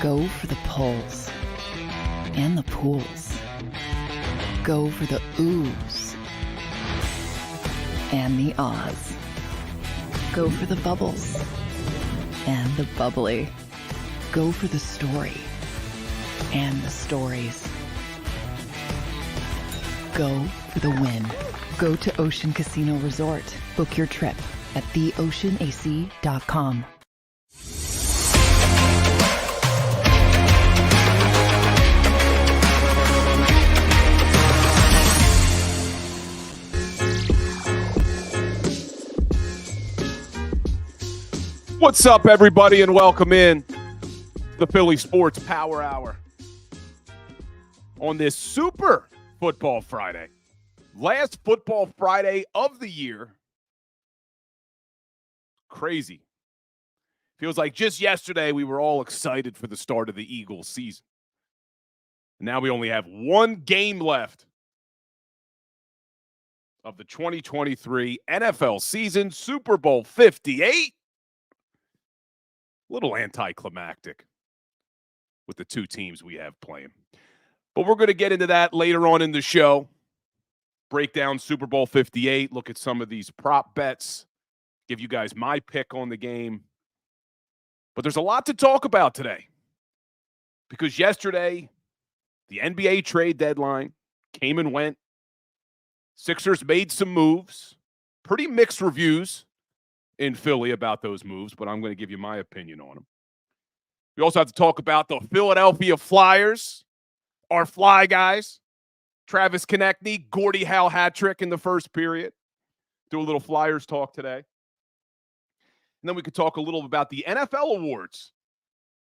Go for the pulls and the pools. Go for the oohs and the ahs. Go for the bubbles and the bubbly. Go for the story and the stories. Go for the win. Go to Ocean Casino Resort. Book your trip at theoceanac.com. What's up, everybody, and welcome in the Philly Sports Power Hour on this Super Football Friday. Last Football Friday of the year. Crazy. Feels like just yesterday we were all excited for the start of the Eagles season. Now we only have one game left of the 2023 NFL season, Super Bowl 58. Little anticlimactic with the two teams we have playing. But we're going to get into that later on in the show. Break down Super Bowl 58, look at some of these prop bets, give you guys my pick on the game. But there's a lot to talk about today because yesterday, the NBA trade deadline came and went. Sixers made some moves, pretty mixed reviews in Philly about those moves, but I'm going to give you my opinion on them. We also have to talk about the Philadelphia Flyers, our fly guys. Travis Konechny, Gordie Howe hat trick in the first period. Do a little Flyers talk today. And then we could talk a little about the NFL awards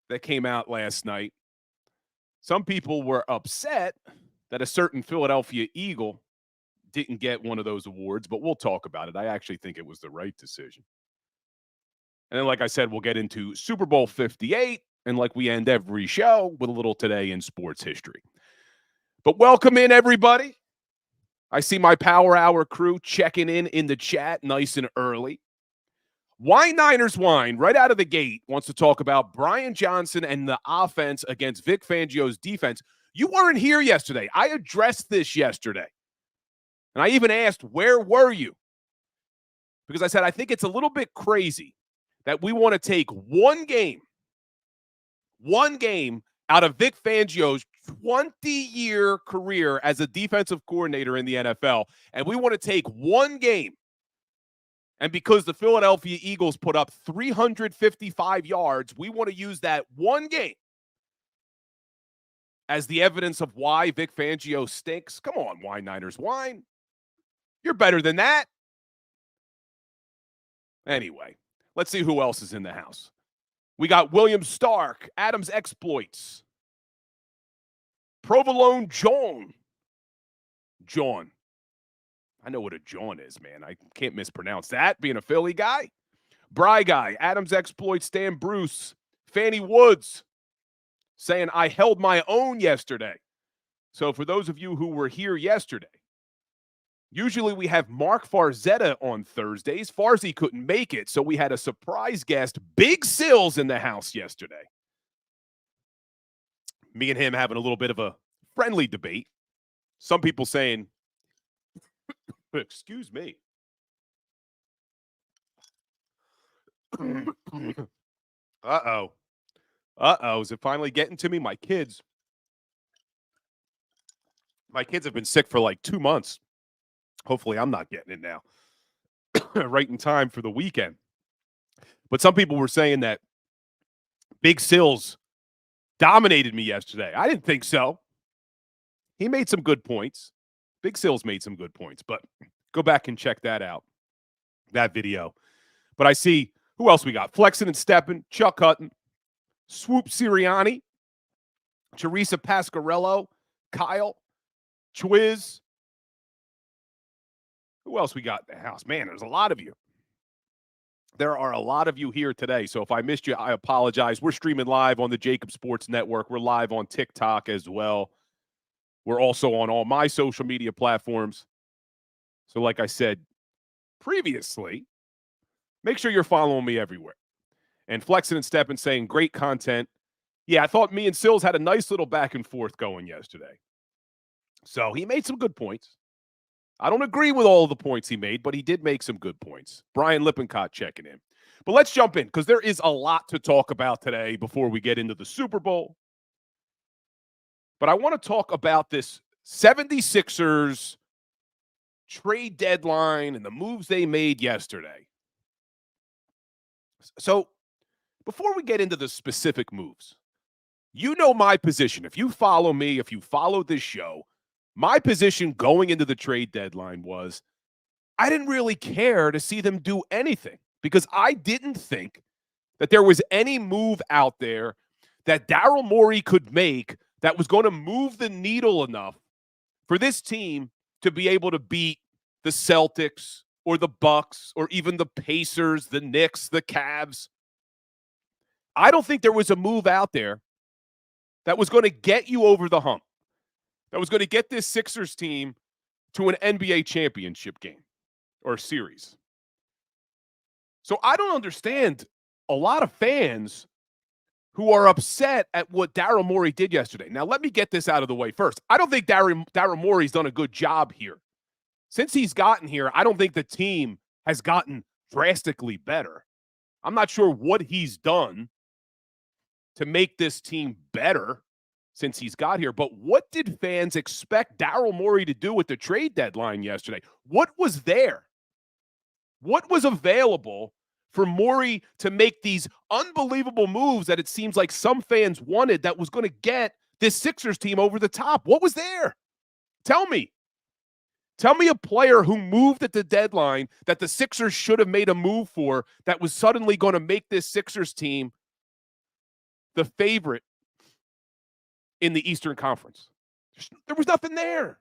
that came out last night. Some people were upset that a certain Philadelphia Eagle didn't get one of those awards, but we'll talk about it. I actually think it was the right decision. And then, like I said, we'll get into Super Bowl 58, and like we end every show, with a little Today in Sports History. But welcome in, everybody. I see my Power Hour crew checking in the chat nice and early. Wine Niners Wine, right out of the gate, wants to talk about Brian Johnson and the offense against Vic Fangio's defense. You weren't here yesterday. I addressed this yesterday. And I even asked, where were you? Because I said, I think it's a little bit crazy that we want to take one game out of Vic Fangio's 20-year career as a defensive coordinator in the NFL, and we want to take one game. And because the Philadelphia Eagles put up 355 yards, we want to use that one game as the evidence of why Vic Fangio stinks. Come on, Wine Niners Wine. You're better than that. Anyway, let's see who else is in the house. We got William Stark, Adams Exploits, Provolone John. John. I know what a John is, man. I can't mispronounce that, being a Philly guy. Bry Guy, Adams Exploits, Stan Bruce, Fannie Woods, saying, I held my own yesterday. So for those of you who were here yesterday, usually we have Mark Farzetta on Thursdays. Farzy couldn't make it, so we had a surprise guest, Big Sills, in the house yesterday. Me and him having a little bit of a friendly debate. Some people saying, excuse me. Uh-oh. Is it finally getting to me? My kids have been sick for like 2 months. Hopefully I'm not getting it now. Right in time for the weekend. But some people were saying that Big Sills dominated me yesterday. I didn't think so. He made some good points. Big Sills made some good points, but go back and check that out, that video. But I see, who else we got? Flexing and Stepping, Chuck Hutton, Swoop Sirianni, Teresa Pasquarello, Kyle, Chwiz. Who else we got in the house? Man, there's a lot of you. There are a lot of you here today, so if I missed you, I apologize. We're streaming live on the JAKIB Sports Network. We're live on TikTok as well. We're also on all my social media platforms. So like I said previously, make sure you're following me everywhere. And Flexing and Stepping saying great content. Yeah, I thought me and Sills had a nice little back and forth going yesterday. So he made some good points. I don't agree with all the points he made, but he did make some good points. Brian Lippincott checking in. But let's jump in because there is a lot to talk about today before we get into the Super Bowl. But I want to talk about this 76ers trade deadline and the moves they made yesterday. So before we get into the specific moves, you know my position. If you follow me, if you follow this show, my position going into the trade deadline was I didn't really care to see them do anything because I didn't think that there was any move out there that Daryl Morey could make that was going to move the needle enough for this team to be able to beat the Celtics or the Bucks or even the Pacers, the Knicks, the Cavs. I don't think there was a move out there that was going to get you over the hump, that was going to get this Sixers team to an NBA championship game or series. So I don't understand a lot of fans who are upset at what Daryl Morey did yesterday. Now, let me get this out of the way first. I don't think Daryl Morey's done a good job here. Since he's gotten here, I don't think the team has gotten drastically better. I'm not sure what he's done to make this team better since he's got here. But what did fans expect Daryl Morey to do with the trade deadline yesterday? What was there? What was available for Morey to make these unbelievable moves that it seems like some fans wanted that was going to get this Sixers team over the top? What was there? Tell me. Tell me a player who moved at the deadline that the Sixers should have made a move for that was suddenly going to make this Sixers team the favorite in the Eastern Conference. There was nothing there.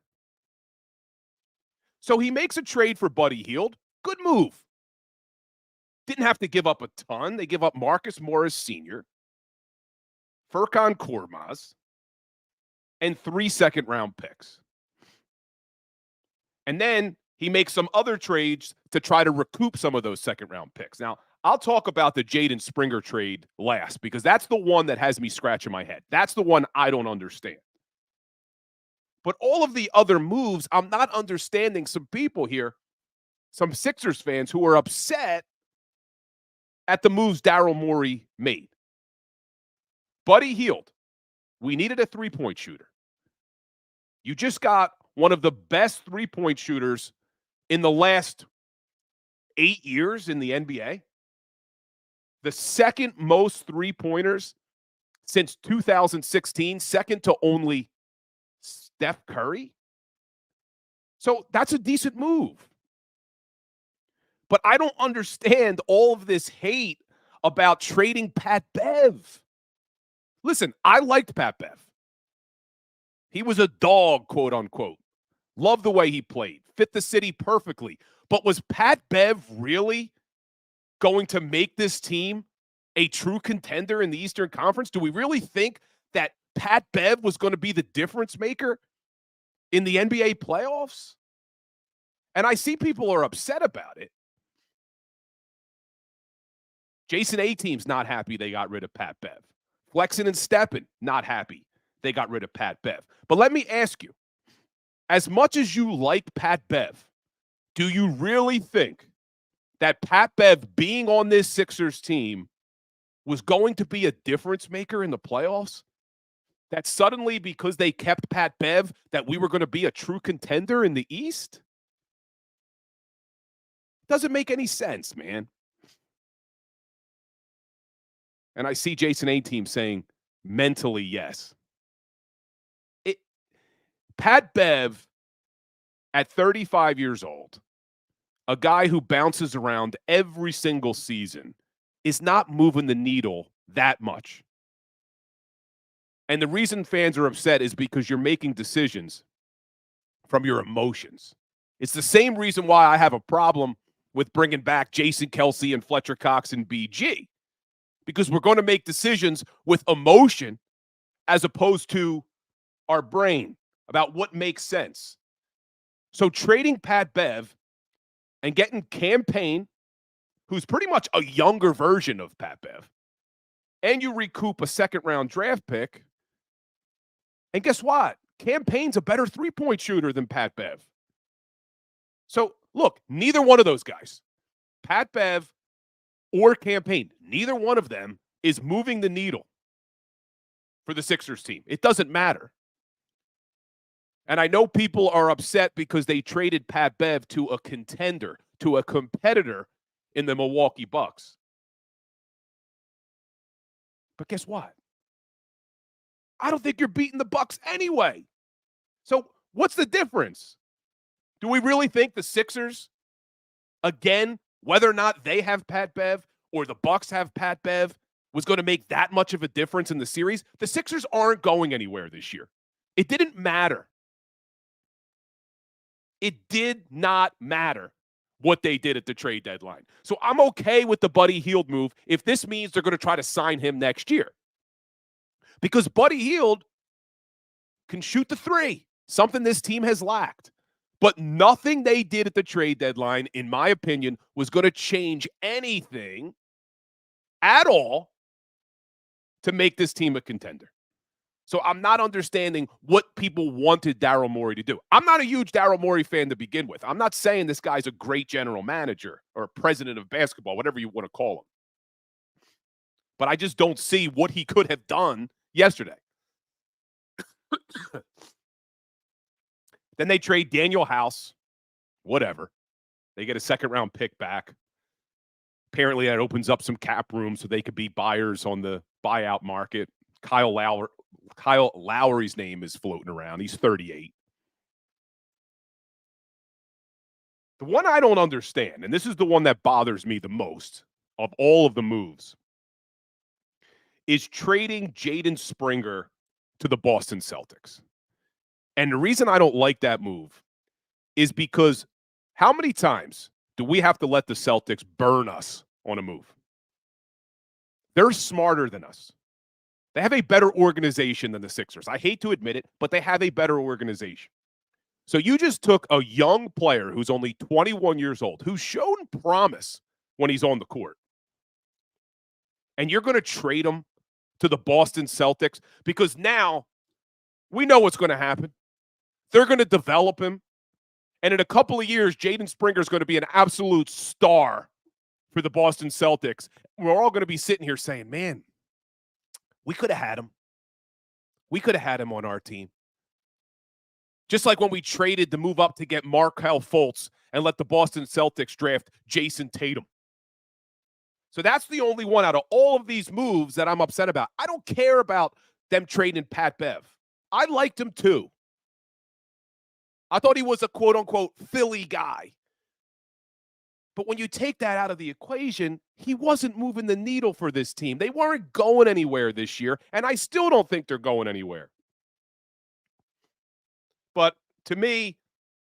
So he makes a trade for Buddy Hield. Good move. Didn't have to give up a ton. They give up Marcus Morris Sr., Furkan Korkmaz, and 3 second-round picks. And then he makes some other trades to try to recoup some of those second-round picks. Now, I'll talk about the Jaden Springer trade last because that's the one that has me scratching my head. That's the one I don't understand. But all of the other moves, I'm not understanding some people here, some Sixers fans who are upset at the moves Daryl Morey made. Buddy Hield, we needed a three-point shooter. You just got one of the best three-point shooters in the last 8 years in the NBA. The second most three-pointers since 2016, second to only Steph Curry. So that's a decent move. But I don't understand all of this hate about trading Pat Bev. Listen, I liked Pat Bev. He was a dog, quote unquote. Loved the way he played. Fit the city perfectly. But was Pat Bev really going to make this team a true contender in the Eastern Conference? Do we really think that Pat Bev was going to be the difference maker in the NBA playoffs? And I see people are upset about it. Jason A-Team's not happy they got rid of Pat Bev. Flexen and Steppen, not happy they got rid of Pat Bev. But let me ask you, as much as you like Pat Bev, do you really think that Pat Bev being on this Sixers team was going to be a difference maker in the playoffs? That suddenly, because they kept Pat Bev, that we were going to be a true contender in the East? Doesn't make any sense, man. And I see Jason A-Team saying, mentally, yes. Pat Bev, at 35 years old, a guy who bounces around every single season, is not moving the needle that much. And the reason fans are upset is because you're making decisions from your emotions. It's the same reason why I have a problem with bringing back Jason Kelce and Fletcher Cox and BG. Because we're going to make decisions with emotion as opposed to our brain about what makes sense. So trading Pat Bev and getting Cam Payne, who's pretty much a younger version of Pat Bev, and you recoup a second-round draft pick. And guess what? Campaign's a better three-point shooter than Pat Bev. So, look, neither one of those guys, Pat Bev or Campaign, neither one of them is moving the needle for the Sixers team. It doesn't matter. And I know people are upset because they traded Pat Bev to a contender, to a competitor in the Milwaukee Bucks. But guess what? I don't think you're beating the Bucks anyway. So what's the difference? Do we really think the Sixers, again, whether or not they have Pat Bev or the Bucks have Pat Bev, was going to make that much of a difference in the series? The Sixers aren't going anywhere this year. It didn't matter. It did not matter what they did at the trade deadline. So I'm okay with the Buddy Hield move if this means they're going to try to sign him next year. Because Buddy Hield can shoot the three, something this team has lacked. But nothing they did at the trade deadline, in my opinion, was going to change anything at all to make this team a contender. So I'm not understanding what people wanted Daryl Morey to do. I'm not a huge Daryl Morey fan to begin with. I'm not saying this guy's a great general manager or president of basketball, whatever you want to call him. But I just don't see what he could have done yesterday. Then they trade Daniel House, whatever. They get a second-round pick back. Apparently that opens up some cap room so they could be buyers on the buyout market. Kyle Lowry's name is floating around. He's 38. The one I don't understand, and this is the one that bothers me the most of all of the moves, is trading Jaden Springer to the Boston Celtics. And the reason I don't like that move is because how many times do we have to let the Celtics burn us on a move? They're smarter than us. They have a better organization than the Sixers. I hate to admit it, but they have a better organization. So you just took a young player who's only 21 years old, who's shown promise when he's on the court, and you're going to trade him to the Boston Celtics because now we know what's going to happen. They're going to develop him, and in a couple of years, Jaden Springer is going to be an absolute star for the Boston Celtics. We're all going to be sitting here saying, man, we could have had him. We could have had him on our team. Just like when we traded to move up to get Markelle Fultz and let the Boston Celtics draft Jason Tatum. So that's the only one out of all of these moves that I'm upset about. I don't care about them trading Pat Bev. I liked him too. I thought he was a quote-unquote Philly guy. But when you take that out of the equation, he wasn't moving the needle for this team. They weren't going anywhere this year, and I still don't think they're going anywhere. But to me,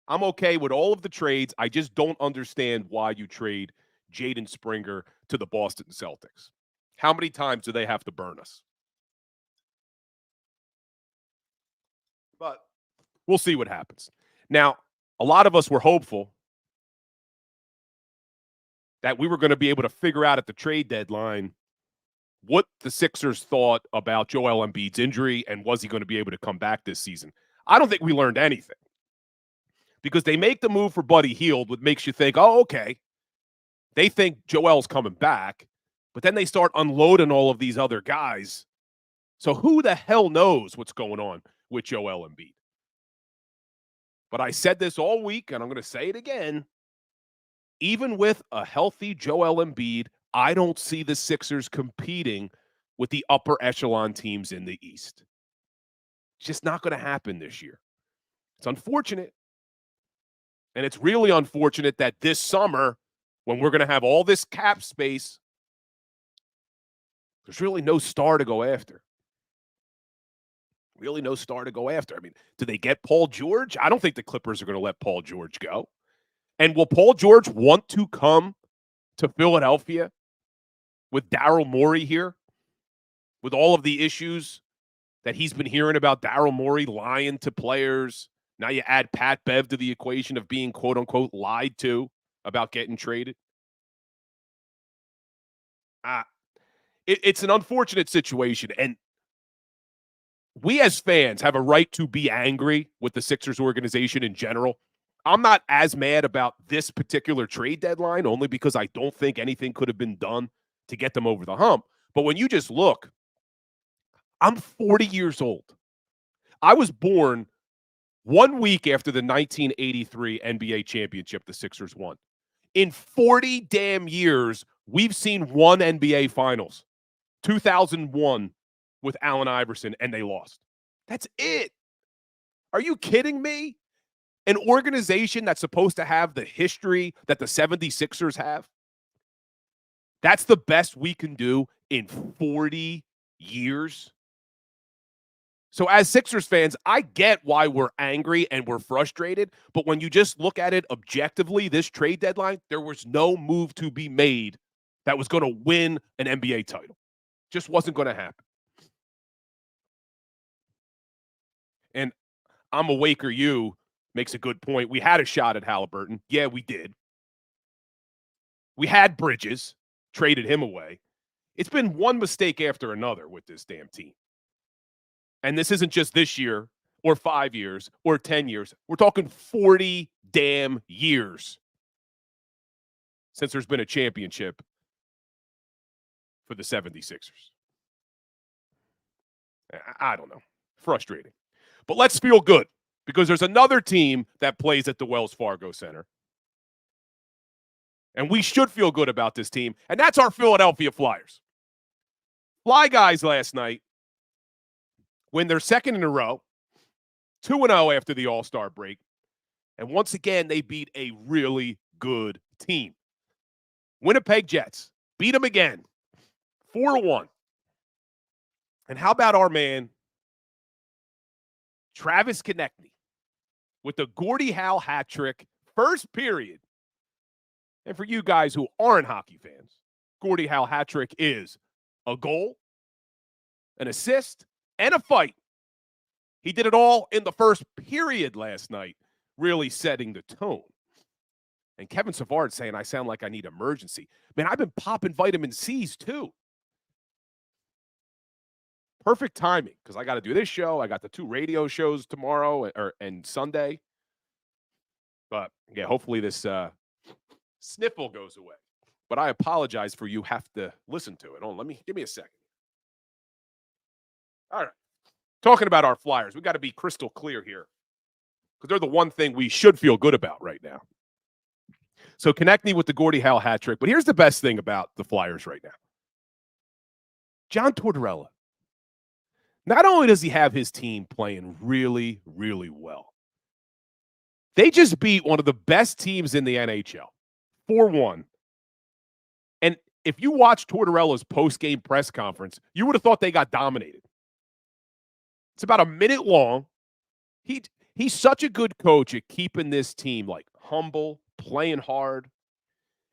I'm okay with all of the trades. I just don't understand why you trade Jaden Springer to the Boston Celtics. How many times do they have to burn us? But we'll see what happens. Now, a lot of us were hopeful that we were going to be able to figure out at the trade deadline what the Sixers thought about Joel Embiid's injury and was he going to be able to come back this season. I don't think we learned anything because they make the move for Buddy Hield, which makes you think, oh, okay, they think Joel's coming back, but then they start unloading all of these other guys. So who the hell knows what's going on with Joel Embiid? But I said this all week, and I'm going to say it again. Even with a healthy Joel Embiid, I don't see the Sixers competing with the upper echelon teams in the East. It's just not going to happen this year. It's unfortunate. And it's really unfortunate that this summer, when we're going to have all this cap space, there's really no star to go after. Really no star to go after. I mean, do they get Paul George? I don't think the Clippers are going to let Paul George go. And will Paul George want to come to Philadelphia with Daryl Morey here? With all of the issues that he's been hearing about Daryl Morey lying to players. Now you add Pat Bev to the equation of being, quote-unquote, lied to about getting traded. It's an unfortunate situation, and we as fans have a right to be angry with the Sixers organization in general. I'm not as mad about this particular trade deadline, only because I don't think anything could have been done to get them over the hump. But when you just look, I'm 40 years old. I was born 1 week after the 1983 NBA championship the Sixers won. In 40 damn years, we've seen one NBA Finals. 2001 with Allen Iverson, and they lost. That's it. Are you kidding me? An organization that's supposed to have the history that the 76ers have? That's the best we can do in 40 years? So as Sixers fans, I get why we're angry and we're frustrated, but when you just look at it objectively, this trade deadline, there was no move to be made that was going to win an NBA title. Just wasn't going to happen. And I'm Awake or You makes a good point. We had a shot at Halliburton. Yeah, we did. We had Bridges, traded him away. It's been one mistake after another with this damn team. And this isn't just this year or 5 years or 10 years. We're talking 40 damn years since there's been a championship for the 76ers. I don't know. Frustrating. But let's feel good because there's another team that plays at the Wells Fargo Center. And we should feel good about this team, and that's our Philadelphia Flyers. Fly Guys last night win their second in a row, 2-0 after the All-Star break. And once again, they beat a really good team. Winnipeg Jets beat them again, 4-1. And how about our man, Travis Konechny, with the Gordie Howe hat trick, first period. And for you guys who aren't hockey fans, Gordie Howe hat trick is a goal, an assist, and a fight. He did it all in the first period last night, really setting the tone. And Kevin Savard saying, I sound like I need emergency. Man, I've been popping vitamin C's too. Perfect timing, because I got to do this show. I got the 2 radio shows tomorrow and Sunday. But, yeah, hopefully this sniffle goes away. But I apologize for you have to listen to it. Give me a second. All right. Talking about our Flyers, we got to be crystal clear here because they're the one thing we should feel good about right now. So Konechny with the Gordie Howe hat trick. But here's the best thing about the Flyers right now. John Tortorella. Not only does he have his team playing really, really well, they just beat one of the best teams in the NHL, 4-1. And if you watch Tortorella's post-game press conference, you would have thought they got dominated. It's about a minute long. He's such a good coach at keeping this team like humble, playing hard.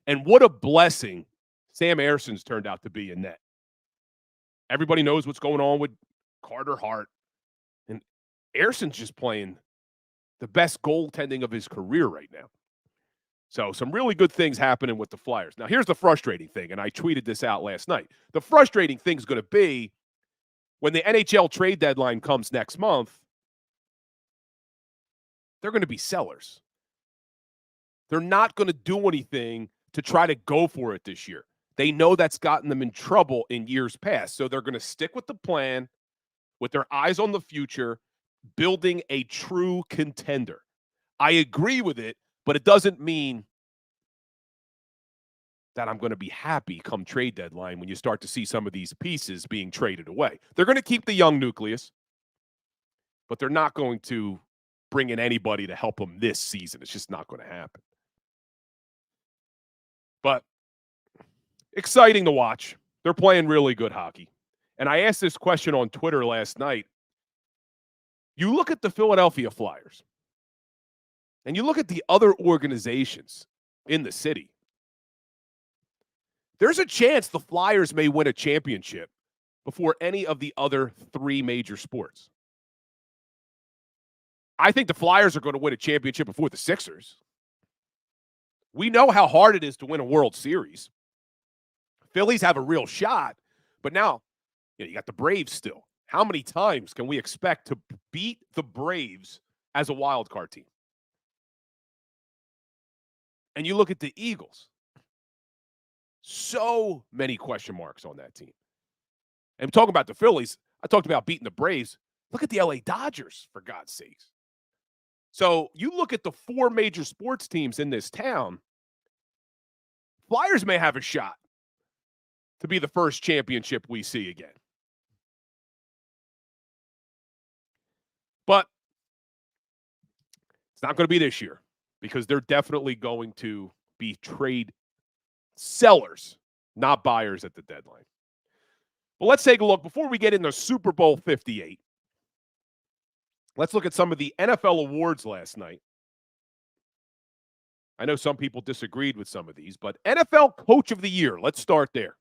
And what a blessing Sam Erson's turned out to be in net. Everybody knows what's going on with Carter Hart. And Erson's just playing the best goaltending of his career right now. So some really good things happening with the Flyers. Now, here's the frustrating thing, and I tweeted this out last night. The frustrating thing is going to be when the NHL trade deadline comes next month, they're going to be sellers. They're not going to do anything to try to go for it this year. They know that's gotten them in trouble in years past. So they're going to stick with the plan with their eyes on the future, building a true contender. I agree with it, but it doesn't mean that I'm going to be happy come trade deadline when you start to see some of these pieces being traded away. They're going to keep the young nucleus, but they're not going to bring in anybody to help them this season. It's just not going to happen. But exciting to watch. They're playing really good hockey. And I asked this question on Twitter last night. You look at the Philadelphia Flyers, and you look at the other organizations in the city. There's a chance the Flyers may win a championship before any of the other 3 major sports. I think the Flyers are going to win a championship before the Sixers. We know how hard it is to win a World Series. Phillies have a real shot, But now, you got the Braves still. How many times can we expect to beat the Braves as a wild card team? And you look at the Eagles. So many question marks on that team. And talking about the Phillies, I talked about beating the Braves. Look at the LA Dodgers, for God's sakes. So you look at the 4 major sports teams in this town, Flyers may have a shot to be the first championship we see again. But it's not going to be this year because they're definitely going to be trade sellers, not buyers at the deadline. Well, let's take a look. Before we get into Super Bowl 58, let's look at some of the NFL awards last night. I know some people disagreed with some of these, but NFL Coach of the Year, let's start there.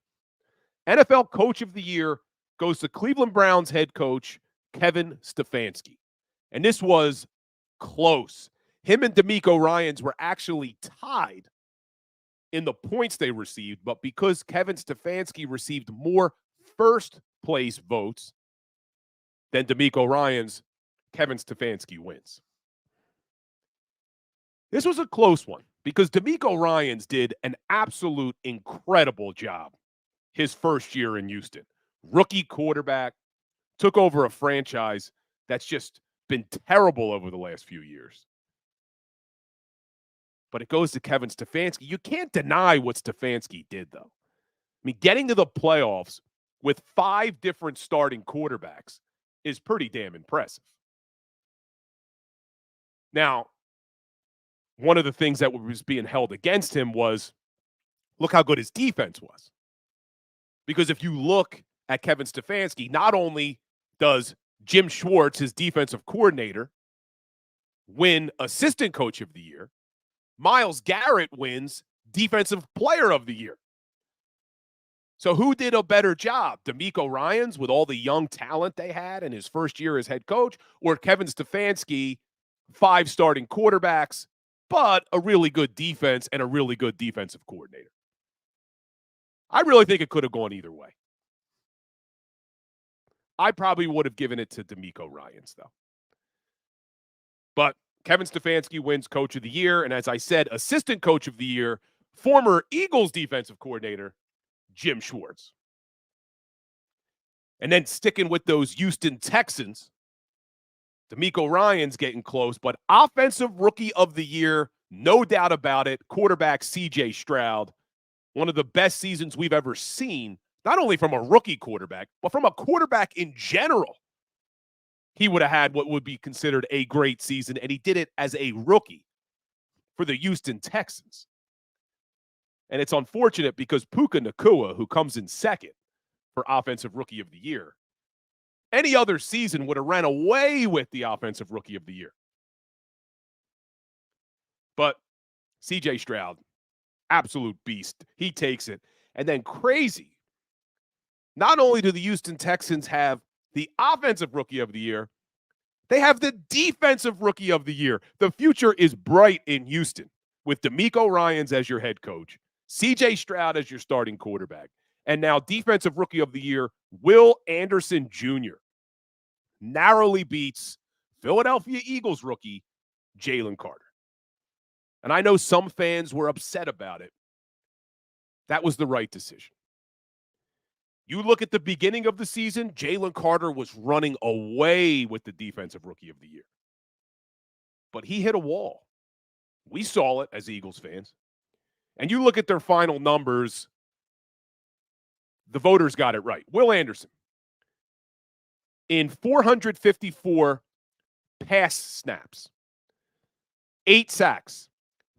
NFL Coach of the Year goes to Cleveland Browns head coach Kevin Stefanski. And this was close. Him and DeMeco Ryans were actually tied in the points they received, but because Kevin Stefanski received more first-place votes than DeMeco Ryans, Kevin Stefanski wins. This was a close one because DeMeco Ryans did an absolute incredible job his first year in Houston. Rookie quarterback, took over a franchise that's just been terrible over the last few years. But it goes to Kevin Stefanski. You can't deny what Stefanski did, though. I mean, getting to the playoffs with 5 different starting quarterbacks is pretty damn impressive. Now, one of the things that was being held against him was, look how good his defense was. Because if you look at Kevin Stefanski, not only does Jim Schwartz, his defensive coordinator, win Assistant Coach of the Year, Myles Garrett wins Defensive Player of the Year. So who did a better job? DeMeco Ryans with all the young talent they had in his first year as head coach, or Kevin Stefanski, 5 starting quarterbacks, but a really good defense and a really good defensive coordinator? I really think it could have gone either way. I probably would have given it to DeMeco Ryans, though. But Kevin Stefanski wins Coach of the Year, and as I said, Assistant Coach of the Year, former Eagles defensive coordinator, Jim Schwartz. And then sticking with those Houston Texans, DeMeco Ryans getting close, but Offensive Rookie of the Year, no doubt about it, quarterback C.J. Stroud. One of the best seasons we've ever seen, not only from a rookie quarterback, but from a quarterback in general. He would have had what would be considered a great season, and he did it as a rookie for the Houston Texans. And it's unfortunate because Puka Nacua, who comes in second for Offensive Rookie of the Year, any other season would have ran away with the Offensive Rookie of the Year. But C.J. Stroud, absolute beast. He takes it. And then crazy, not only do the Houston Texans have the Offensive Rookie of the Year, they have the Defensive Rookie of the Year. The future is bright in Houston with DeMeco Ryans as your head coach, C.J. Stroud as your starting quarterback, and now Defensive Rookie of the Year, Will Anderson Jr. narrowly beats Philadelphia Eagles rookie Jalen Carter. And I know some fans were upset about it. That was the right decision. You look at the beginning of the season, Jalen Carter was running away with the Defensive Rookie of the Year. But he hit a wall. We saw it as Eagles fans. And you look at their final numbers, the voters got it right. Will Anderson, in 454 pass snaps, 8 sacks,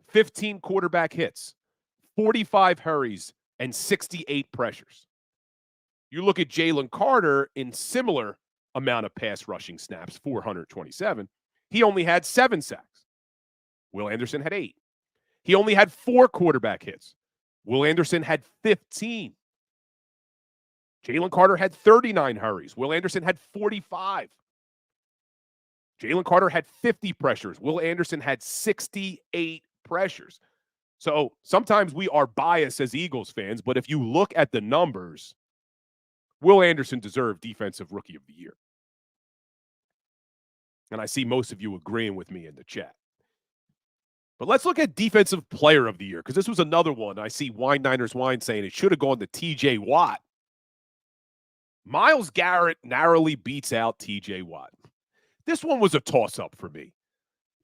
15 quarterback hits, 45 hurries, and 68 pressures. You look at Jalen Carter in similar amount of pass rushing snaps, 427. He only had 7 sacks. Will Anderson had 8. He only had 4 quarterback hits. Will Anderson had 15. Jalen Carter had 39 hurries. Will Anderson had 45. Jalen Carter had 50 pressures. Will Anderson had 68 pressures. So sometimes we are biased as Eagles fans, but if you look at the numbers, Will Anderson deserved Defensive Rookie of the Year. And I see most of you agreeing with me in the chat. But let's look at Defensive Player of the Year, because this was another one. I see Niners Wine saying it should have gone to T.J. Watt. Myles Garrett narrowly beats out T.J. Watt. This one was a toss-up for me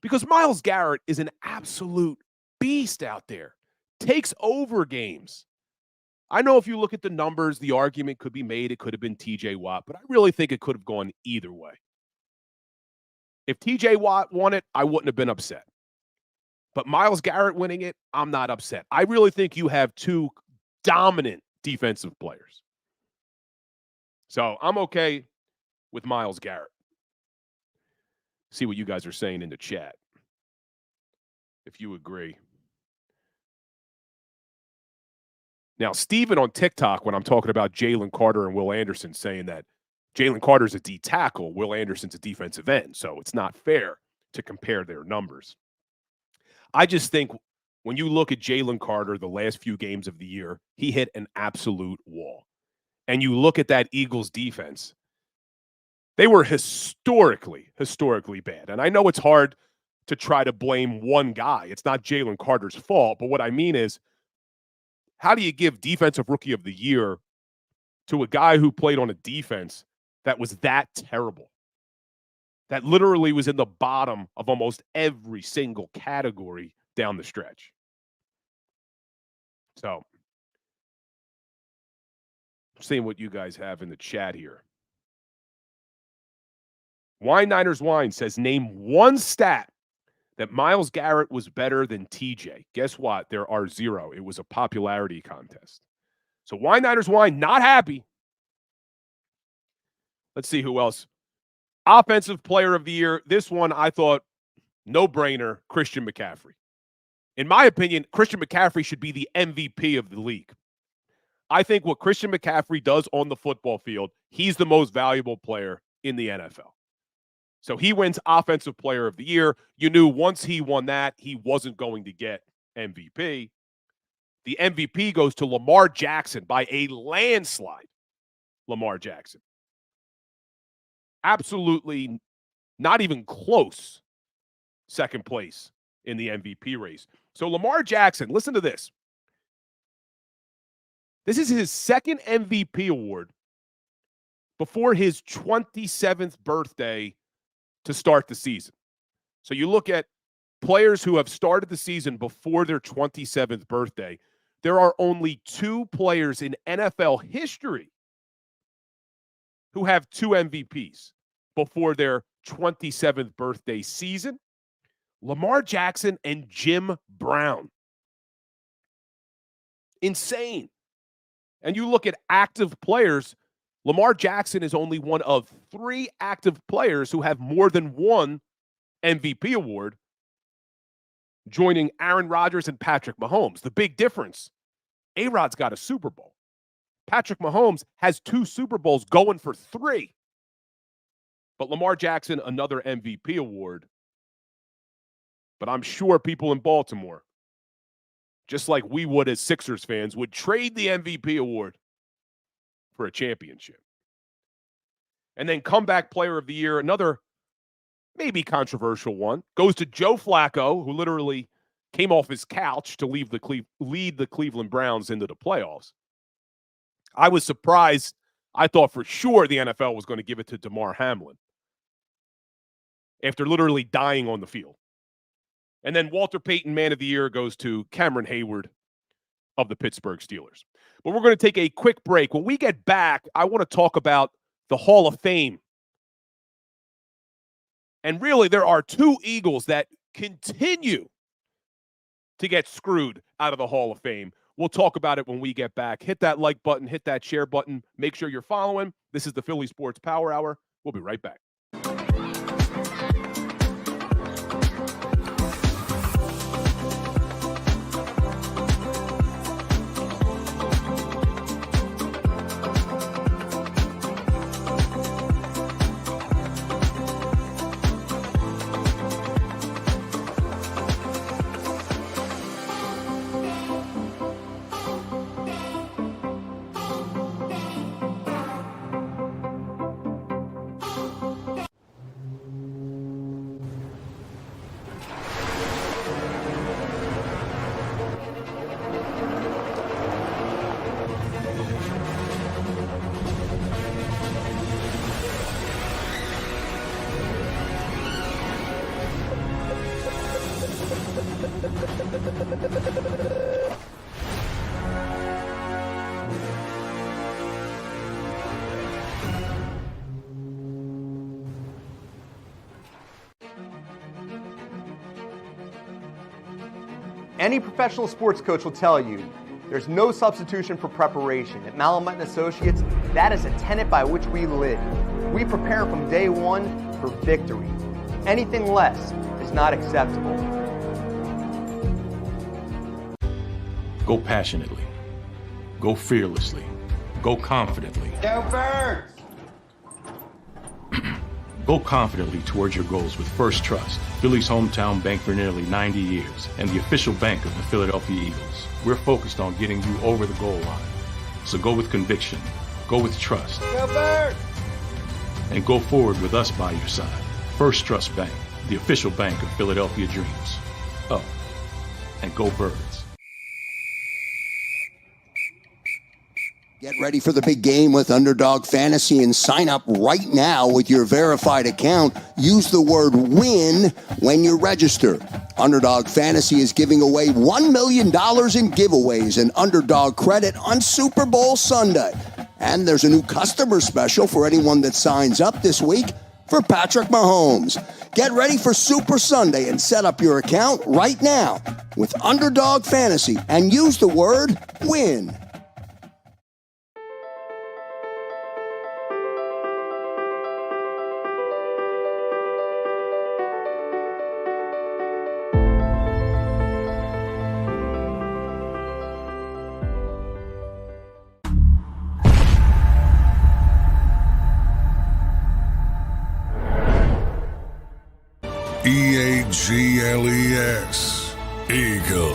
because Myles Garrett is an absolute beast out there. Takes over games. I know if you look at the numbers, the argument could be made it could have been T.J. Watt, but I really think it could have gone either way. If T.J. Watt won it, I wouldn't have been upset. But Myles Garrett winning it, I'm not upset. I really think you have two dominant defensive players. So I'm okay with Myles Garrett. See what you guys are saying in the chat, if you agree. Now, Steven on TikTok, when I'm talking about Jalen Carter and Will Anderson, saying that Jalen Carter's a D tackle, Will Anderson's a defensive end, so it's not fair to compare their numbers. I just think when you look at Jalen Carter the last few games of the year, he hit an absolute wall. And you look at that Eagles defense, they were historically bad. And I know it's hard to try to blame one guy. It's not Jalen Carter's fault. But what I mean is, how do you give Defensive Rookie of the Year to a guy who played on a defense that was that terrible? That literally was in the bottom of almost every single category down the stretch. So, seeing what you guys have in the chat here. Wine Niners Wine says, name one stat that Myles Garrett was better than TJ. Guess what? There are zero. It was a popularity contest. So Wine Niners Wine, not happy. Let's see who else. Offensive Player of the Year. This one I thought no-brainer, Christian McCaffrey. In my opinion, Christian McCaffrey should be the MVP of the league. I think what Christian McCaffrey does on the football field, he's the most valuable player in the NFL. So he wins Offensive Player of the Year. You knew once he won that, he wasn't going to get MVP. The MVP goes to Lamar Jackson by a landslide. Lamar Jackson. Absolutely not even close second place in the MVP race. So Lamar Jackson, listen to this. This is his second MVP award before his 27th birthday to start the season. So you look at players who have started the season before their 27th birthday. There are only two players in NFL history who have two MVPs before their 27th birthday season. Lamar Jackson and Jim Brown. Insane. And you look at active players, Lamar Jackson is only one of three active players who have more than one MVP award, joining Aaron Rodgers and Patrick Mahomes. The big difference, A-Rod's got a Super Bowl. Patrick Mahomes has 2 Super Bowls, going for 3. But Lamar Jackson, another MVP award. But I'm sure people in Baltimore, just like we would as Sixers fans, would trade the MVP award for a championship. And then Comeback Player of the Year, another maybe controversial one, goes to Joe Flacco, who literally came off his couch to lead the Cleveland Browns into the playoffs. I was surprised. I thought for sure the NFL was going to give it to Damar Hamlin after literally dying on the field. And then Walter Payton Man of the Year goes to Cameron Hayward of the Pittsburgh Steelers. But we're going to take a quick break. When we get back, I want to talk about the Hall of Fame. And really, there are 2 Eagles that continue to get screwed out of the Hall of Fame. We'll talk about it when we get back. Hit that like button, hit that share button. Make sure you're following. This is the Philly Sports Power Hour. We'll be right back. Any professional sports coach will tell you there's no substitution for preparation. At Malamut & Associates, that is a tenet by which we live. We prepare from day one for victory. Anything less is not acceptable. Go passionately. Go fearlessly. Go confidently. Go Birds! Go confidently towards your goals with First Trust, Philly's hometown bank for nearly 90 years, and the official bank of the Philadelphia Eagles. We're focused on getting you over the goal line. So go with conviction, go with trust, Go Birds! and go forward with us by your side. First Trust Bank, the official bank of Philadelphia dreams. Oh, and go Birds. Get ready for the big game with Underdog Fantasy and sign up right now with your verified account. Use the word WIN when you register. Underdog Fantasy is giving away $1 million in giveaways and Underdog credit on Super Bowl Sunday. And there's a new customer special for anyone that signs up this week for Patrick Mahomes. Get ready for Super Sunday and set up your account right now with Underdog Fantasy and use the word WIN. EAGLES, Eagles.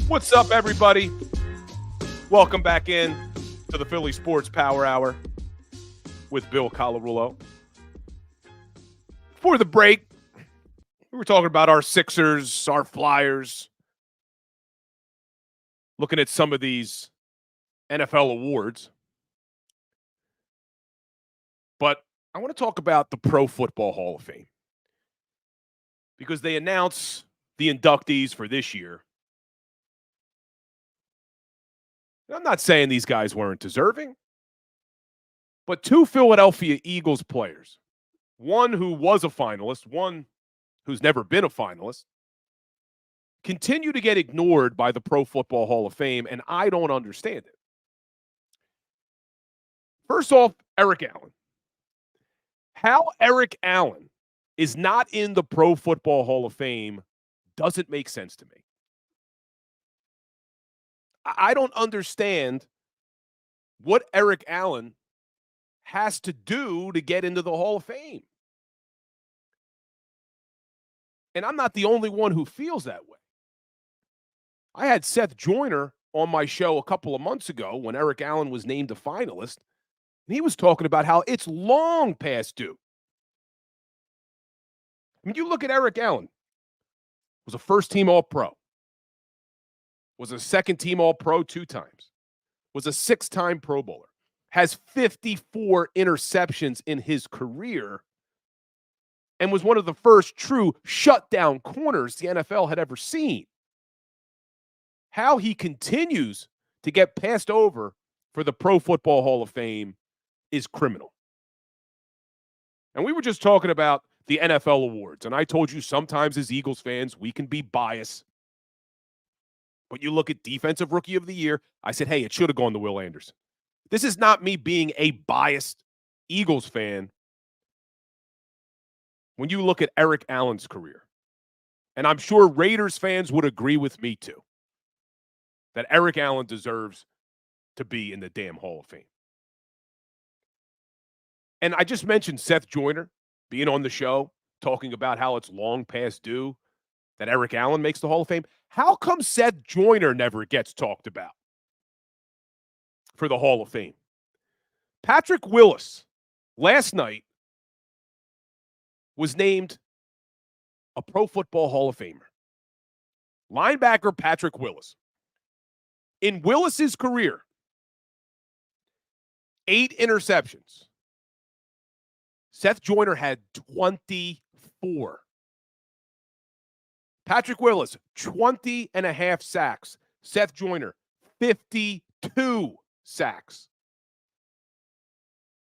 What's up, everybody? Welcome back in to the Philly Sports Power Hour with Bill Colarulo. Before the break, we were talking about our Sixers, our Flyers, looking at some of these NFL awards. But I want to talk about the Pro Football Hall of Fame because they announce the inductees for this year. I'm not saying these guys weren't deserving, but two Philadelphia Eagles players, one who was a finalist, one who's never been a finalist, continue to get ignored by the Pro Football Hall of Fame, and I don't understand it. First off, Eric Allen. How Eric Allen is not in the Pro Football Hall of Fame doesn't make sense to me. I don't understand what Eric Allen has to do to get into the Hall of Fame. And I'm not the only one who feels that way. I had Seth Joyner on my show a couple of months ago when Eric Allen was named a finalist. And he was talking about how it's long past due. I mean, you look at Eric Allen, was a first-team All-Pro, was a second-team All-Pro 2 times, was a 6-time Pro Bowler, has 54 interceptions in his career, and was one of the first true shutdown corners the NFL had ever seen. How he continues to get passed over for the Pro Football Hall of Fame is criminal. And we were just talking about the NFL awards, and I told you sometimes as Eagles fans, we can be biased. But you look at Defensive Rookie of the Year, I said, hey, it should have gone to Will Anderson. This is not me being a biased Eagles fan. When you look at Eric Allen's career, and I'm sure Raiders fans would agree with me too, that Eric Allen deserves to be in the damn Hall of Fame. And I just mentioned Seth Joyner being on the show, talking about how it's long past due that Eric Allen makes the Hall of Fame. How come Seth Joyner never gets talked about for the Hall of Fame? Patrick Willis, last night, was named a Pro Football Hall of Famer. Linebacker Patrick Willis. In Willis's career, 8 interceptions. Seth Joyner had 24. Patrick Willis, 20 and a half sacks. Seth Joyner, 52 sacks.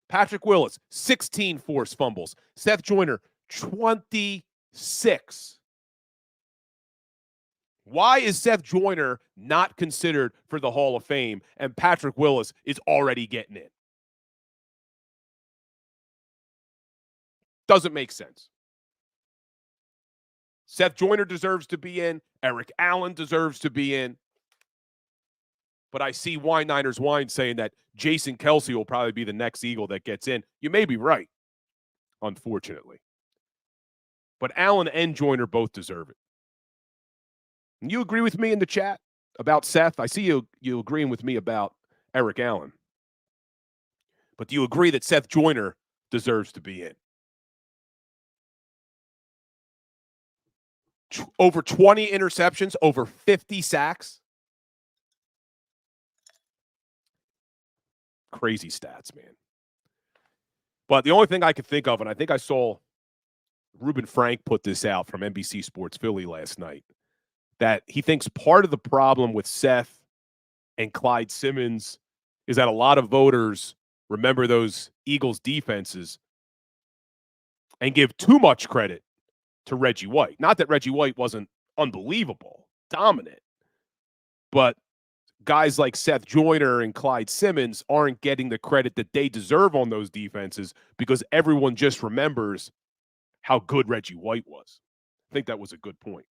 Patrick Willis, 16 forced fumbles. Seth Joyner, 26. Why is Seth Joyner not considered for the Hall of Fame and Patrick Willis is already getting in? Doesn't make sense. Seth Joyner deserves to be in. Eric Allen deserves to be in. But I see Wine Niners Wine saying that Jason Kelce will probably be the next Eagle that gets in. You may be right, unfortunately. But Allen and Joyner both deserve it. And you agree with me in the chat about Seth? I see you agreeing with me about Eric Allen. But do you agree that Seth Joyner deserves to be in? Over 20 interceptions, over 50 sacks. Crazy stats, man. But the only thing I could think of, and I think I saw Reuben Frank put this out from NBC Sports Philly last night, that he thinks part of the problem with Seth and Clyde Simmons is that a lot of voters remember those Eagles defenses and give too much credit to Reggie White. Not that Reggie White wasn't unbelievable, dominant, but guys like Seth Joyner and Clyde Simmons aren't getting the credit that they deserve on those defenses because everyone just remembers how good Reggie White was. I think that was a good point.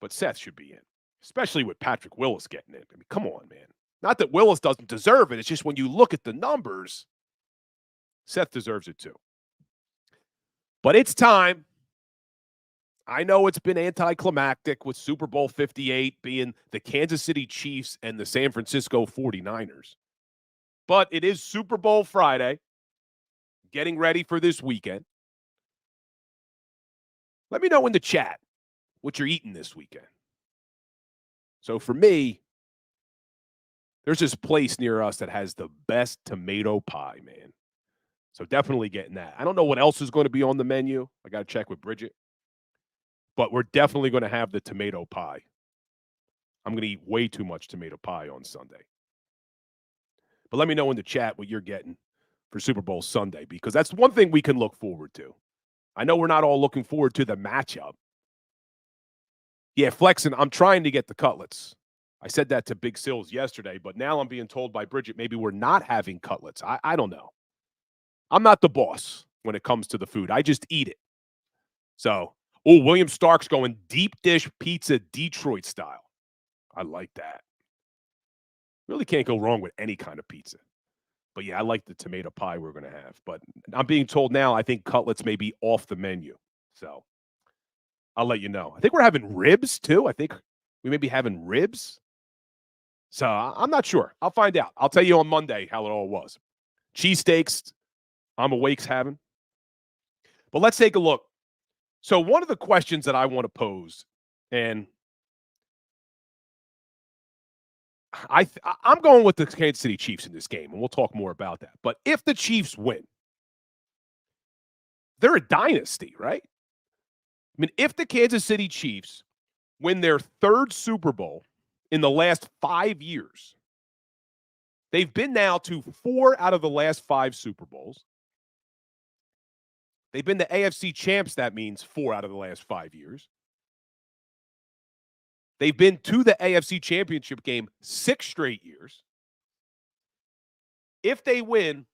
But Seth should be in, especially with Patrick Willis getting in. I mean, come on, man. Not that Willis doesn't deserve it. It's just when you look at the numbers, Seth deserves it too. But it's time. I know it's been anticlimactic with Super Bowl 58 being the Kansas City Chiefs and the San Francisco 49ers. But it is Super Bowl Friday, getting ready for this weekend. Let me know in the chat what you're eating this weekend. So for me, there's this place near us that has the best tomato pie, man. So definitely getting that. I don't know what else is going to be on the menu. I got to check with Bridget. But we're definitely going to have the tomato pie. I'm going to eat way too much tomato pie on Sunday. But let me know in the chat what you're getting for Super Bowl Sunday, because that's one thing we can look forward to. I know we're not all looking forward to the matchup. Yeah, flexing, I'm trying to get the cutlets. I said that to Big Sills yesterday, but now I'm being told by Bridget maybe we're not having cutlets. I don't know. I'm not the boss when it comes to the food. I just eat it. So, William Stark's going deep dish pizza Detroit style. I like that. Really can't go wrong with any kind of pizza. But yeah, I like the tomato pie we're going to have. But I'm being told now I think cutlets may be off the menu. So I'll let you know. I think we're having ribs too. I think we may be having ribs. So I'm not sure. I'll find out. I'll tell you on Monday how it all was. Cheesesteaks, I'm awake's having. But let's take a look. So one of the questions that I want to pose, and I'm going with the Kansas City Chiefs in this game, and we'll talk more about that. But if the Chiefs win, they're a dynasty, right? I mean, if the Kansas City Chiefs win their third Super Bowl in the last 5 years, they've been now to 4 out of the last 5 Super Bowls. They've been the AFC champs, that means 4 out of the last 5 years. They've been to the AFC championship game 6 straight years. If they win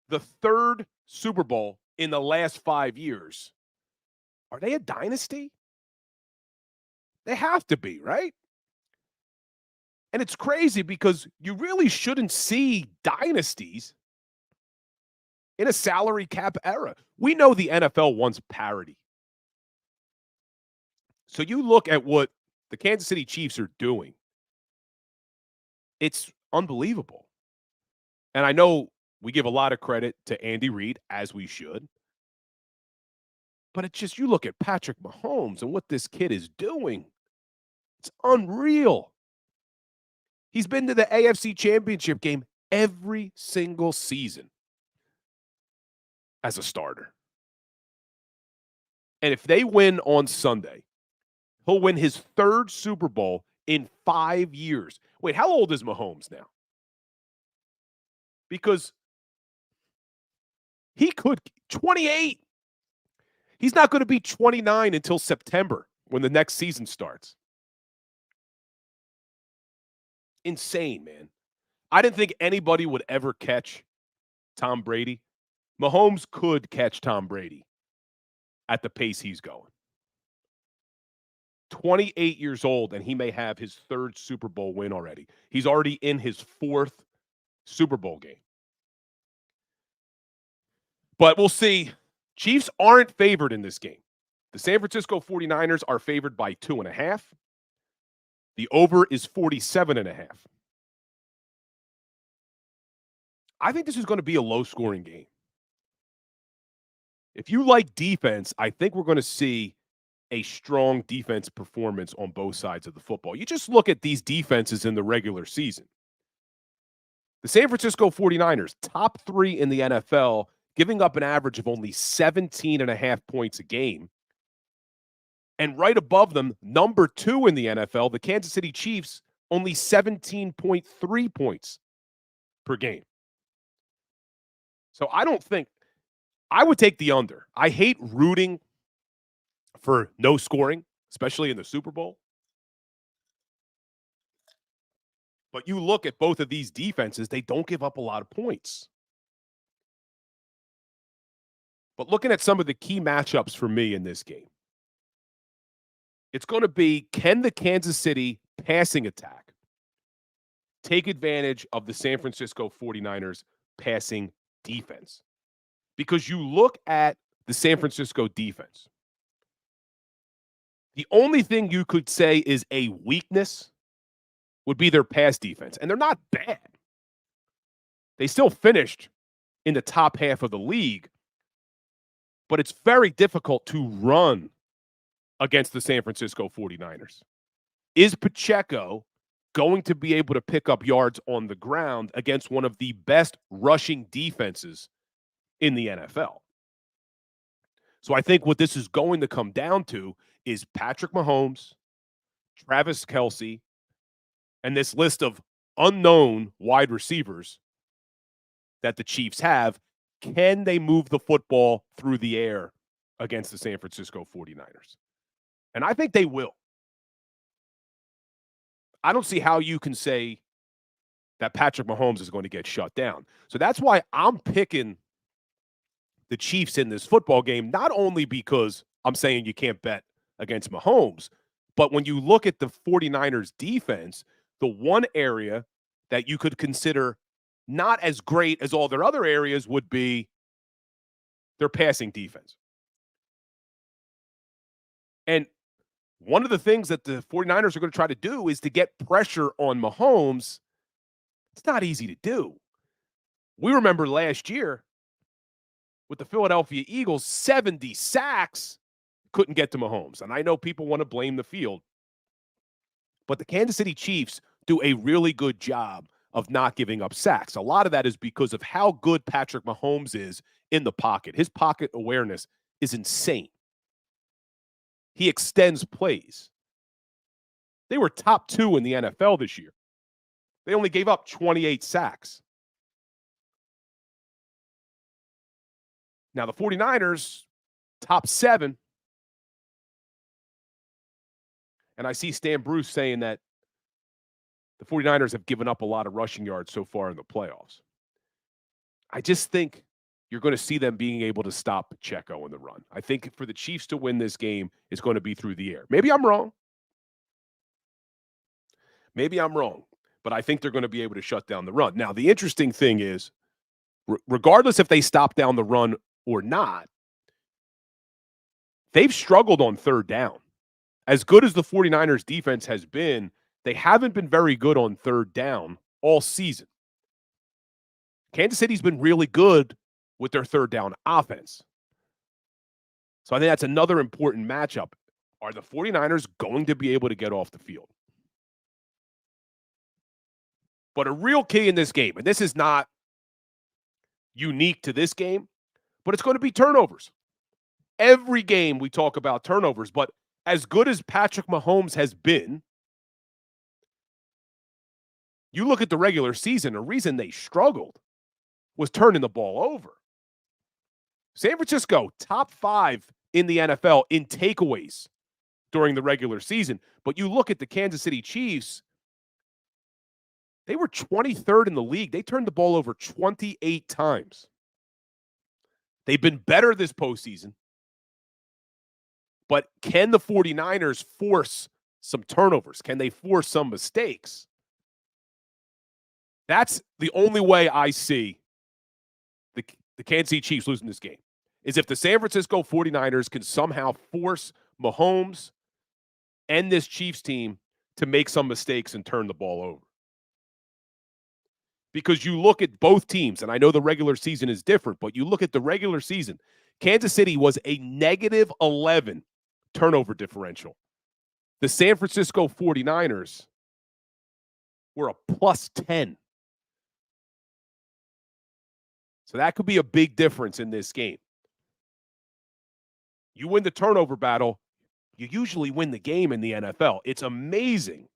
the third Super Bowl in the last 5 years, are they a dynasty? They have to be, right? And it's crazy because you really shouldn't see dynasties in a salary cap era. We know the NFL wants parity. So you look at what the Kansas City Chiefs are doing. It's unbelievable. And I know we give a lot of credit to Andy Reid, as we should. But it's just, you look at Patrick Mahomes and what this kid is doing. It's unreal. He's been to the AFC championship game every single season as a starter. And if they win on Sunday, he'll win his third Super Bowl in 5 years. Wait, how old is Mahomes now? because he could 28. He's not going to be 29 until September when the next season starts. Insane, man. I didn't think anybody would ever catch Tom Brady. Mahomes could catch Tom Brady at the pace he's going. 28 years old, and he may have his third Super Bowl win already. He's already in his fourth Super Bowl game. But we'll see. Chiefs aren't favored in this game. The San Francisco 49ers are favored by 2.5. The over is 47.5. I think this is going to be a low-scoring game. If you like defense, I think we're going to see a strong defense performance on both sides of the football. You just look at these defenses in the regular season. The San Francisco 49ers, top 3 in the NFL, giving up an average of only 17.5 points a game. And right above them, number 2 in the NFL, the Kansas City Chiefs, only 17.3 points per game. So I would take the under. I hate rooting for no scoring, especially in the Super Bowl. But you look at both of these defenses, they don't give up a lot of points. But looking at some of the key matchups for me in this game, it's going to be, can the Kansas City passing attack take advantage of the San Francisco 49ers passing defense? Because you look at the San Francisco defense, the only thing you could say is a weakness would be their pass defense. And they're not bad. They still finished in the top half of the league. But it's very difficult to run against the San Francisco 49ers. Is Pacheco going to be able to pick up yards on the ground against one of the best rushing defenses in the NFL? So I think what this is going to come down to is Patrick Mahomes, Travis Kelce, and this list of unknown wide receivers that the Chiefs have. Can they move the football through the air against the San Francisco 49ers? And I think they will. I don't see how you can say that Patrick Mahomes is going to get shut down. So that's why I'm picking the Chiefs in this football game, not only because I'm saying you can't bet against Mahomes, but when you look at the 49ers defense, the one area that you could consider not as great as all their other areas would be their passing defense. And one of the things that the 49ers are going to try to do is to get pressure on Mahomes. It's not easy to do. We remember last year with the Philadelphia Eagles, 70 sacks, couldn't get to Mahomes. And I know people want to blame the field, but the Kansas City Chiefs do a really good job of not giving up sacks. A lot of that is because of how good Patrick Mahomes is in the pocket. His pocket awareness is insane. He extends plays. They were top 2 in the NFL this year. They only gave up 28 sacks. Now, the 49ers, top 7. And I see Stan Bruce saying that the 49ers have given up a lot of rushing yards so far in the playoffs. I just think you're going to see them being able to stop Pacheco in the run. I think for the Chiefs to win this game, it's going to be through the air. Maybe I'm wrong. But I think they're going to be able to shut down the run. Now, the interesting thing is, regardless if they stop down the run or not, they've struggled on third down. As good as the 49ers defense has been, they haven't been very good on third down all season. Kansas City's been really good with their third down offense. So I think that's another important matchup. Are the 49ers going to be able to get off the field? But a real key in this game, and this is not unique to this game, but it's going to be turnovers. Every game we talk about turnovers, but as good as Patrick Mahomes has been, you look at the regular season, a reason they struggled was turning the ball over. San Francisco, top 5 in the NFL in takeaways during the regular season. But you look at the Kansas City Chiefs, they were 23rd in the league. They turned the ball over 28 times. They've been better this postseason. But can the 49ers force some turnovers? Can they force some mistakes? That's the only way I see the Kansas City Chiefs losing this game, is if the San Francisco 49ers can somehow force Mahomes and this Chiefs team to make some mistakes and turn the ball over. Because you look at both teams, and I know the regular season is different, but you look at the regular season, Kansas City was a negative 11 turnover differential. The San Francisco 49ers were a plus 10. So that could be a big difference in this game. You win the turnover battle, you usually win the game in the NFL. It's amazing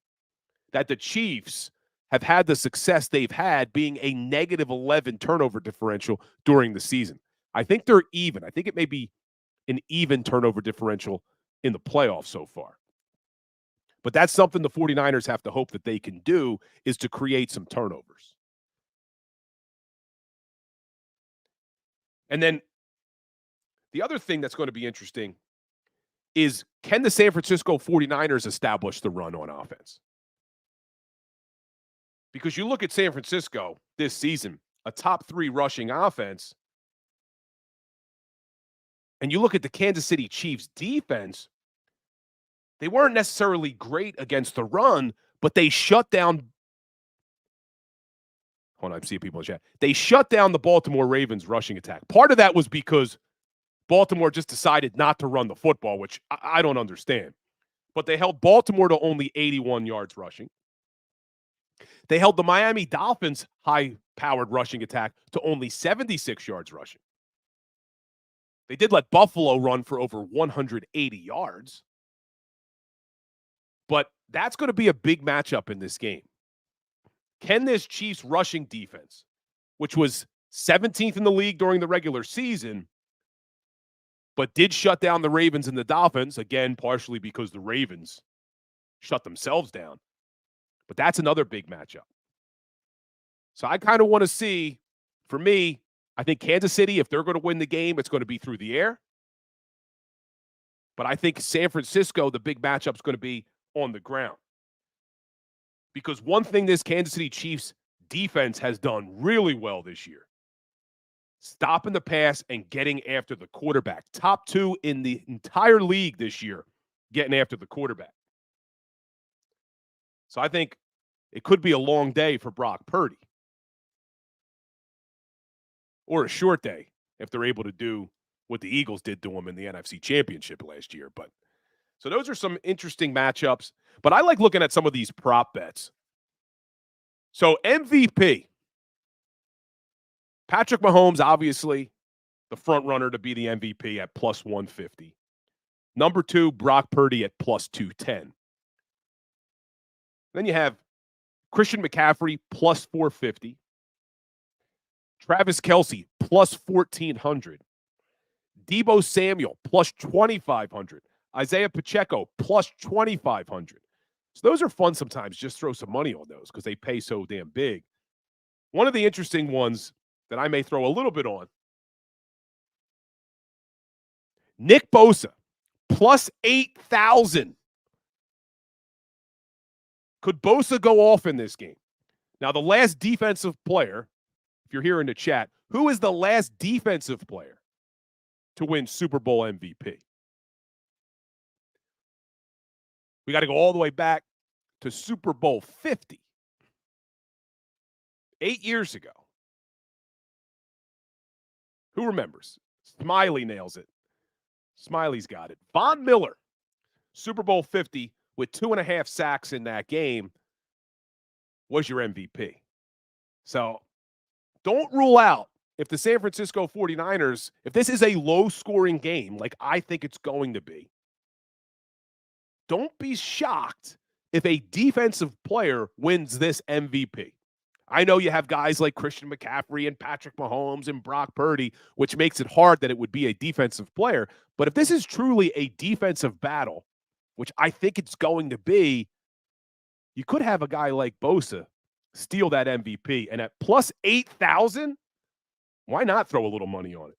that the Chiefs have had the success they've had being a negative 11 turnover differential during the season. I think they're even. I think it may be an even turnover differential in the playoffs so far. But that's something the 49ers have to hope that they can do, is to create some turnovers. And then the other thing that's going to be interesting is, can the San Francisco 49ers establish the run on offense? Because you look at San Francisco this season, a top 3 rushing offense, and you look at the Kansas City Chiefs defense, they weren't necessarily great against the run, but they shut down. Hold on, I'm seeing people in the chat. They shut down the Baltimore Ravens rushing attack. Part of that was because Baltimore just decided not to run the football, which I don't understand. But they held Baltimore to only 81 yards rushing. They held the Miami Dolphins high-powered rushing attack to only 76 yards rushing. They did let Buffalo run for over 180 yards. But that's going to be a big matchup in this game. Can this Chiefs rushing defense, which was 17th in the league during the regular season, but did shut down the Ravens and the Dolphins, again, partially because the Ravens shut themselves down. But that's another big matchup. So I kind of want to see, for me, I think Kansas City, if they're going to win the game, it's going to be through the air. But I think San Francisco, the big matchup is going to be on the ground. Because one thing this Kansas City Chiefs defense has done really well this year, stopping the pass and getting after the quarterback. Top 2 in the entire league this year, getting after the quarterback. So I think it could be a long day for Brock Purdy. Or a short day if they're able to do what the Eagles did to him in the NFC Championship last year. But so those are some interesting matchups. But I like looking at some of these prop bets. So MVP. Patrick Mahomes, obviously, the front runner to be the MVP at plus 150. Number 2, Brock Purdy at plus 210. Then you have Christian McCaffrey plus 450. Travis Kelce plus 1,400. Deebo Samuel plus 2,500. Isaiah Pacheco plus 2,500. So those are fun sometimes. Just throw some money on those because they pay so damn big. One of the interesting ones that I may throw a little bit on, Nick Bosa plus 8,000. Could Bosa go off in this game? Now, the last defensive player, if you're here in the chat, who is the last defensive player to win Super Bowl MVP? We got to go all the way back to Super Bowl 50. 8 years ago. Who remembers? Smiley nails it. Smiley's got it. Von Miller, Super Bowl 50, with 2.5 sacks in that game, was your MVP. So don't rule out, if the San Francisco 49ers, if this is a low-scoring game, like I think it's going to be, don't be shocked if a defensive player wins this MVP. I know you have guys like Christian McCaffrey and Patrick Mahomes and Brock Purdy, which makes it hard that it would be a defensive player. But if this is truly a defensive battle, which I think it's going to be, you could have a guy like Bosa steal that MVP. And at plus 8,000, why not throw a little money on it?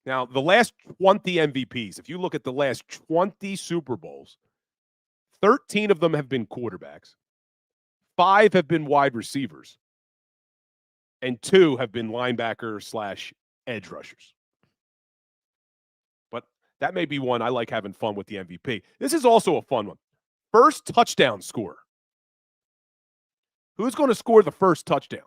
Now, the last 20 MVPs, if you look at the last 20 Super Bowls, 13 of them have been quarterbacks, 5 have been wide receivers, and 2 have been linebacker/edge rushers. But that may be one I like having fun with the MVP. This is also a fun one. First touchdown scorer. Who's going to score the first touchdown?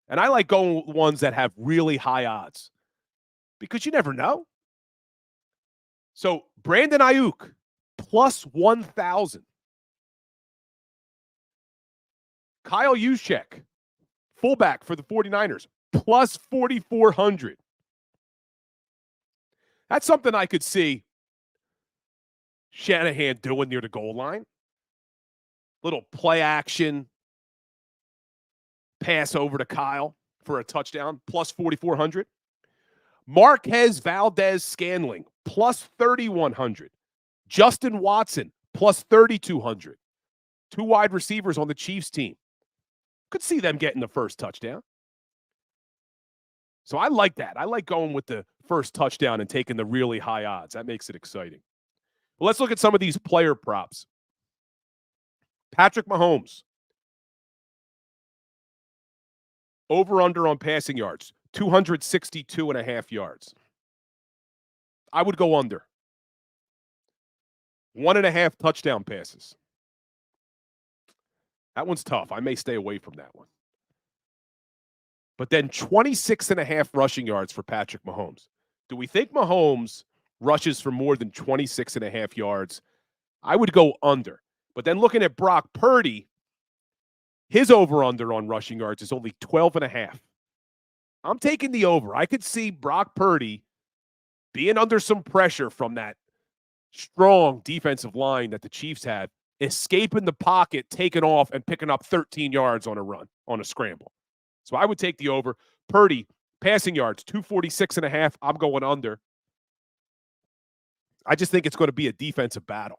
And I like going with ones that have really high odds because you never know. So Brandon Ayuk, plus 1,000. Kyle Juszczyk, fullback for the 49ers, plus 4,400. That's something I could see Shanahan doing near the goal line. Little play action. Pass over to Kyle for a touchdown, plus 4,400. Marquez Valdez-Scantling, plus 3,100. Justin Watson, plus 3,200. 2 wide receivers on the Chiefs team. Could see them getting the first touchdown. So I like that. I like going with the first touchdown and taking the really high odds. That makes it exciting. Well, let's look at some of these player props. Patrick Mahomes. Over-under on passing yards, 262.5 yards. I would go under. 1.5 touchdown passes. That one's tough. I may stay away from that one. But then 26.5 rushing yards for Patrick Mahomes. Do we think Mahomes rushes for more than 26.5 yards? I would go under. But then looking at Brock Purdy, his over-under on rushing yards is only 12.5. I'm taking the over. I could see Brock Purdy being under some pressure from that strong defensive line that the Chiefs had, escaping the pocket, taking off, and picking up 13 yards on a run, on a scramble. So I would take the over. Purdy, passing yards, 246.5. I'm going under. I just think it's going to be a defensive battle.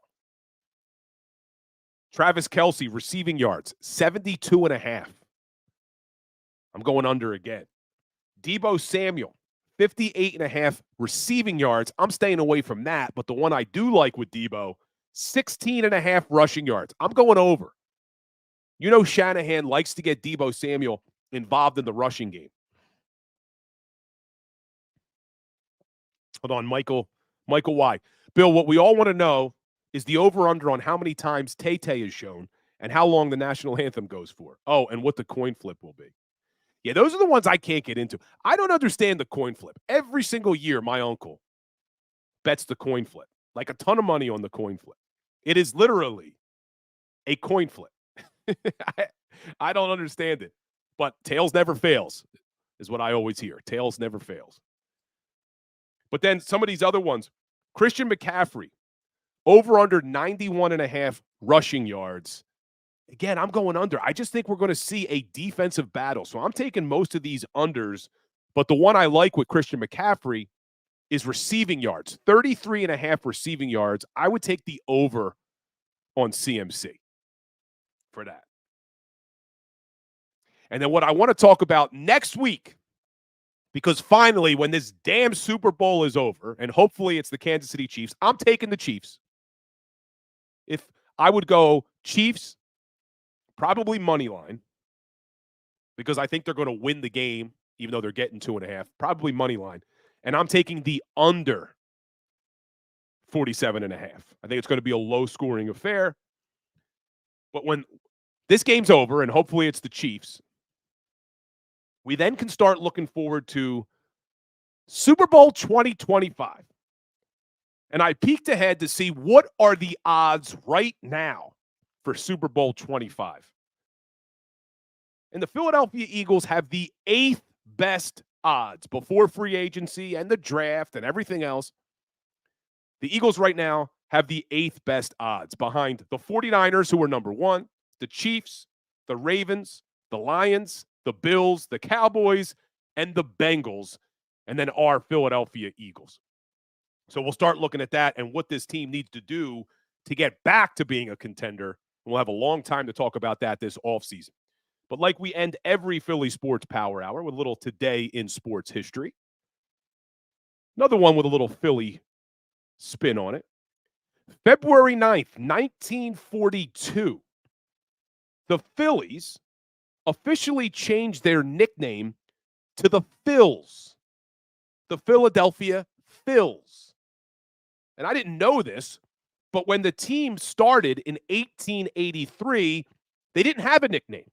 Travis Kelce, receiving yards, 72.5. I'm going under again. Deebo Samuel, 58.5 receiving yards. I'm staying away from that, but the one I do like with Deebo, 16.5 rushing yards. I'm going over. You know Shanahan likes to get Deebo Samuel involved in the rushing game. Hold on, Michael Y. Bill, what we all want to know is the over-under on how many times Tay-Tay is shown and how long the national anthem goes for. Oh, and what the coin flip will be. Yeah, those are the ones I can't get into. I don't understand the coin flip. Every single year, my uncle bets the coin flip, like a ton of money on the coin flip. It is literally a coin flip. I don't understand it. But tails never fails is what I always hear. Tails never fails. But then some of these other ones, Christian McCaffrey, over under 91.5 rushing yards. Again, I'm going under. I just think we're going to see a defensive battle. So I'm taking most of these unders. But the one I like with Christian McCaffrey is receiving yards, 33.5 receiving yards. I would take the over on CMC for that. And then what I want to talk about next week, because finally, when this damn Super Bowl is over, and hopefully it's the Kansas City Chiefs, I'm taking the Chiefs. If I would go Chiefs, probably money line, because I think they're going to win the game, even though they're getting 2.5, probably money line. And I'm taking the under 47.5. I think it's going to be a low-scoring affair. But when this game's over, and hopefully it's the Chiefs, we then can start looking forward to Super Bowl 2025. And I peeked ahead to see what are the odds right now for Super Bowl 25. And the Philadelphia Eagles have the 8th best odds before free agency and the draft and everything else. The Eagles right now have the 8th best odds behind the 49ers, who are number 1, the Chiefs, the Ravens, the Lions, the Bills, the Cowboys, and the Bengals, and then our Philadelphia Eagles. So we'll start looking at that and what this team needs to do to get back to being a contender. We'll have a long time to talk about that this offseason. But like we end every Philly Sports Power Hour with a little Today in Sports History. Another one with a little Philly spin on it. February 9th, 1942, the Phillies officially changed their nickname to the Phils, the Philadelphia Phils. And I didn't know this, but when the team started in 1883, they didn't have a nickname.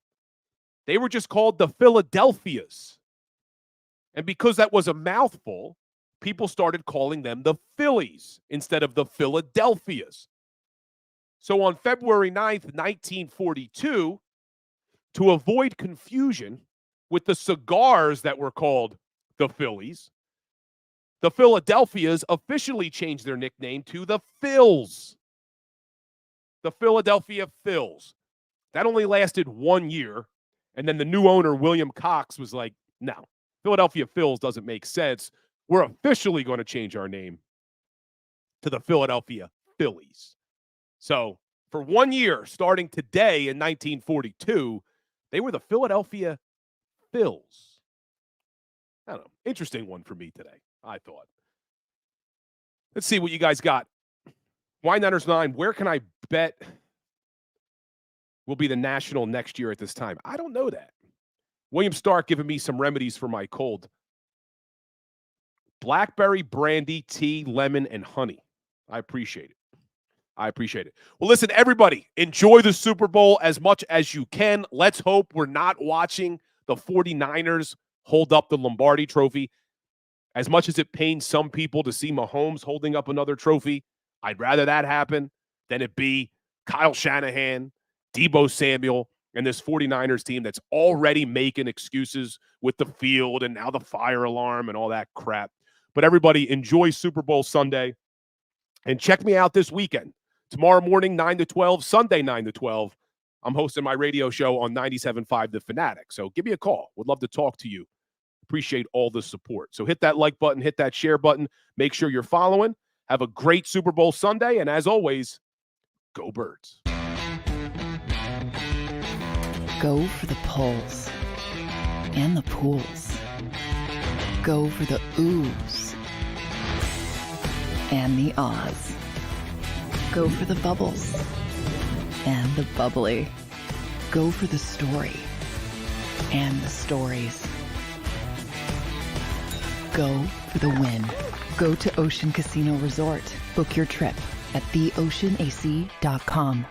They were just called the Philadelphias. And because that was a mouthful, people started calling them the Phillies instead of the Philadelphias. So on February 9th, 1942, to avoid confusion with the cigars that were called the Phillies, the Philadelphias officially changed their nickname to the Phils. The Philadelphia Phils. That only lasted 1 year. And then the new owner, William Cox, was like, no, Philadelphia Phils doesn't make sense. We're officially going to change our name to the Philadelphia Phillies. So for 1 year, starting today in 1942, they were the Philadelphia Phils. I don't know. Interesting one for me today, I thought. Let's see what you guys got. Y9ers9, where can I bet will be the national next year at this time? I don't know that. William Stark giving me some remedies for my cold. Blackberry, brandy, tea, lemon, and honey. I appreciate it. I appreciate it. Well, listen, everybody, enjoy the Super Bowl as much as you can. Let's hope we're not watching the 49ers hold up the Lombardi trophy. As much as it pains some people to see Mahomes holding up another trophy, I'd rather that happen than it be Kyle Shanahan, Deebo Samuel, and this 49ers team that's already making excuses with the field and now the fire alarm and all that crap. But everybody, enjoy Super Bowl Sunday. And check me out this weekend. Tomorrow morning, 9 to 12, Sunday, 9 to 12. I'm hosting my radio show on 97.5 The Fanatic. So give me a call. Would love to talk to you. Appreciate all the support. So hit that like button, hit that share button. Make sure you're following. Have a great Super Bowl Sunday. And as always, go Birds. Go for the polls and the pools. Go for the oohs and the ahs. Go for the bubbles and the bubbly. Go for the story and the stories. Go for the win. Go to Ocean Casino Resort. Book your trip at theoceanac.com.